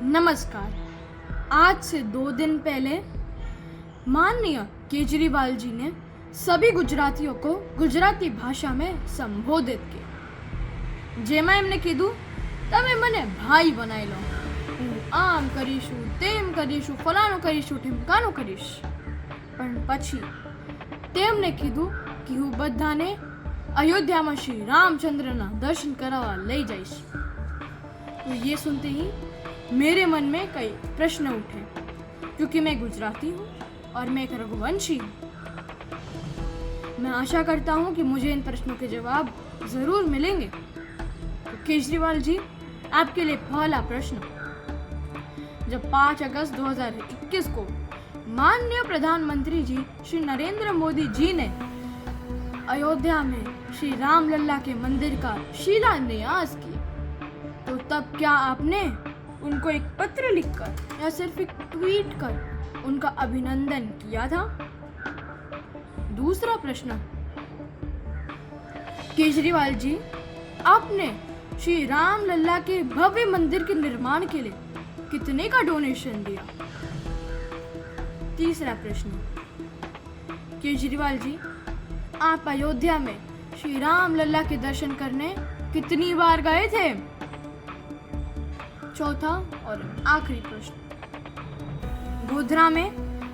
नमस्कार। आज से 2 दिन पहले माननीय केजरीवाल जी ने सभी गुजरातियों को गुजराती भाषा में संबोधित किया, જેમાં એમને કીધું તમે મને ભાઈ બનાવી લો, હું આમ કરીશું, તેમ કરીશું, ફલાણું કરીશું, ઢીમકાનું કરીશ. પણ પછી તેમણે કીધું કે હું બધાને અયોધ્યામાં શ્રી રામચંદ્રના દર્શન કરાવવા લઈ જઈશ. तो ये सुनते ही मेरे मन में कई प्रश्न उठे, क्योंकि मैं गुजराती हूँ और मैं एक रघुवंशी हूँ. मैं आशा करता हूँ कि मुझे इन प्रश्नों के जवाब ज़रूर मिलेंगे. तो केजरीवाल जी, आपके लिए पहला प्रश्न. जब 5 अगस्त 2021 को माननीय प्रधानमंत्री जी श्री नरेंद्र मोदी जी ने अयोध्या में श्री रामलला के मंदिर का शिलान्यास किया, तो तब क्या आपने उनको एक पत्र लिखकर या सिर्फ एक ट्वीट कर उनका अभिनंदन किया था? दूसरा प्रश्न. केजरीवाल जी, आपने श्री रामलला के भव्य मंदिर के निर्माण के लिए कितने का डोनेशन दिया? तीसरा प्रश्न. केजरीवाल जी, आप अयोध्या में श्री रामलला के दर्शन करने कितनी बार गए थे? चौथा और आखिरी प्रश्न. गोधरा में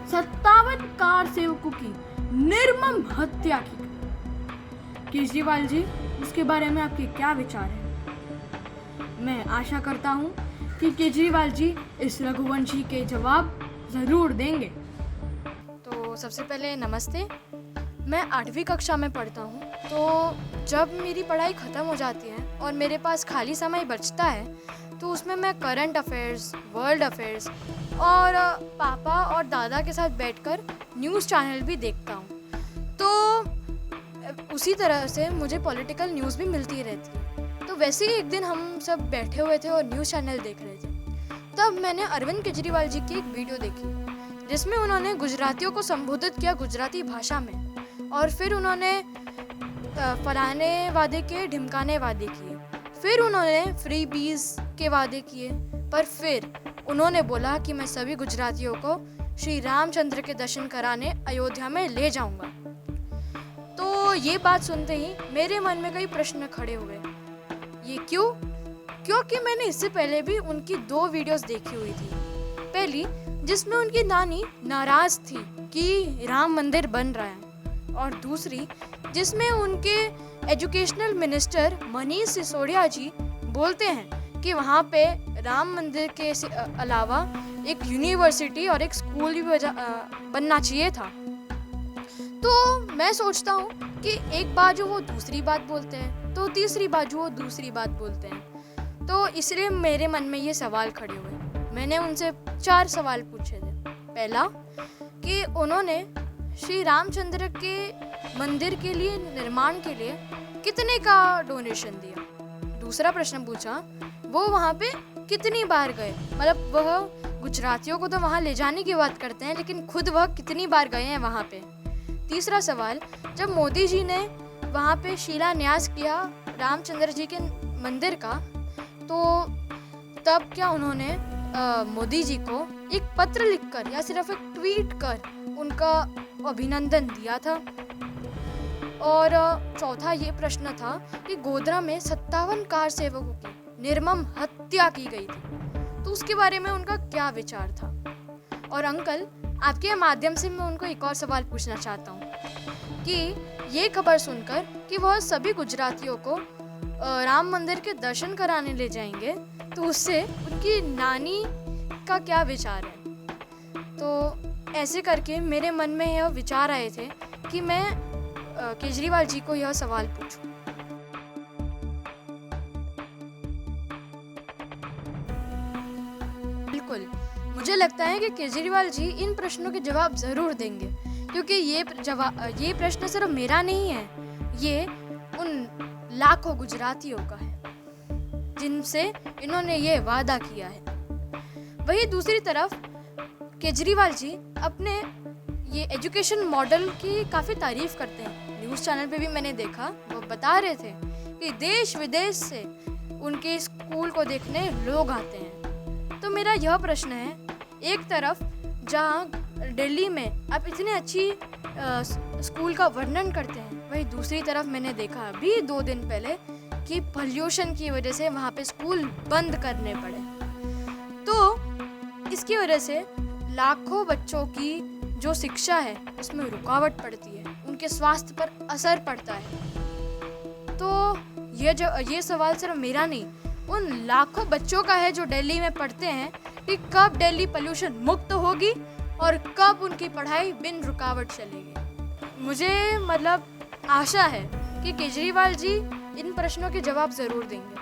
57 कार सेवकों की निर्मम हत्या की गई. केजरीवाल जी, इसके बारे में आपके क्या विचार हैं? मैं आशा करता हूं कि केजरीवाल जी इस रघुवंशी के जवाब जरूर देंगे. तो सबसे पहले नमस्ते. मैं 8वीं कक्षा में पढ़ता हूँ. तो जब मेरी पढ़ाई ख़त्म हो जाती है और मेरे पास खाली समय बचता है, तो उसमें मैं करंट अफेयर्स, वर्ल्ड अफेयर्स और पापा और दादा के साथ बैठकर न्यूज़ चैनल भी देखता हूँ. तो उसी तरह से मुझे पॉलिटिकल न्यूज़ भी मिलती रहती है. तो वैसे ही एक दिन हम सब बैठे हुए थे और न्यूज़ चैनल देख रहे थे. तब मैंने अरविंद केजरीवाल जी की एक वीडियो देखी, जिसमें उन्होंने गुजरातियों को संबोधित किया गुजराती भाषा में, और फिर उन्होंने फलाने वादे किए, ढिमकाने वादे किए, फिर उन्होंने फ्री बीज के वादे किए, पर फिर उन्होंने बोला कि मैं सभी गुजरातियों को श्री रामचंद्र के दर्शन कराने अयोध्या में ले जाऊंगा. तो ये बात सुनते ही मेरे मन में कई प्रश्न खड़े हुए. ये क्यों? क्योंकि मैंने इससे पहले भी उनकी 2 वीडियोस देखी हुई थी. पहली, जिसमें उनकी नानी नाराज थी कि राम मंदिर बन रहा है, और दूसरी जिसमें उनके एजुकेशनल मिनिस्टर मनीष सिसोदिया जी बोलते हैं कि वहाँ पे राम मंदिर के अलावा एक यूनिवर्सिटी और एक स्कूल भी बनना चाहिए था. तो मैं सोचता हूँ कि एक बाजू वो दूसरी बात बोलते हैं, तो तीसरी बाजू वो दूसरी बात बोलते हैं. तो इसलिए मेरे मन में ये सवाल खड़े हुए. मैंने उनसे 4 सवाल पूछे थे. पहला, कि उन्होंने श्री रामचंद्र के मंदिर के लिए निर्माण के लिए कितने का डोनेशन दिया. दूसरा प्रश्न पूछा, वो वहाँ पे कितनी बार गए, मतलब वह गुजरातियों को तो वहाँ ले जाने की बात करते हैं, लेकिन खुद वह कितनी बार गए हैं वहाँ पे. तीसरा सवाल, जब मोदी जी ने वहाँ पे शिलान्यास किया रामचंद्र जी के मंदिर का, तो तब क्या उन्होंने मोदी जी को एक पत्र लिखकर या सिर्फ एक ट्वीट कर उनका अभिनंदन दिया था. और चौथा ये प्रश्न था कि गोधरा में 57 कार सेवकों की निर्मम हत्या की गई थी, तो उसके बारे में उनका क्या विचार था. और अंकल, आपके माध्यम से मैं उनको एक और सवाल पूछना चाहता हूँ कि ये खबर सुनकर कि वह सभी गुजरातियों को राम मंदिर के दर्शन कराने ले जाएंगे, तो उससे उनकी नानी का क्या विचार है. तो ऐसे करके मेरे मन में यह विचार आए थे कि मैं केजरीवाल जी को यह सवाल पूछूं. बिल्कुल, मुझे लगता है कि केजरीवाल जी इन प्रश्नों के जवाब ज़रूर देंगे, क्योंकि ये प्रश्न सिर्फ मेरा नहीं है, ये उन लाखों गुजरातियों का है जिनसे इन्होंने ये वादा किया है. वहीं दूसरी तरफ केजरीवाल जी अपने ये एजुकेशन मॉडल की काफ़ी तारीफ करते हैं. न्यूज़ चैनल पे भी मैंने देखा, वो बता रहे थे कि देश विदेश से उनके स्कूल को देखने लोग आते हैं. तो मेरा यह प्रश्न है, एक तरफ जहाँ दिल्ली में आप इतने अच्छी स्कूल का वर्णन करते हैं, वहीं दूसरी तरफ मैंने देखा अभी 2 दिन पहले कि पोल्यूशन की वजह से वहाँ पे स्कूल बंद करने पड़े। तो इसकी वजह से लाखों बच्चों की जो शिक्षा है उसमें रुकावट पड़ती है, उनके स्वास्थ्य पर असर पड़ता है। तो ये सवाल सिर्फ मेरा नहीं, उन लाखों बच्चों का है जो दिल्ली में पढ़ते हैं कि कब दिल्ली पोल्यूशन मुक्त होगी और कब उनकी पढ़ाई बिन रुकावट चलेगी। मुझे आशा है कि केजरीवाल जी इन प्रश्नों के जवाब ज़रूर देंगे।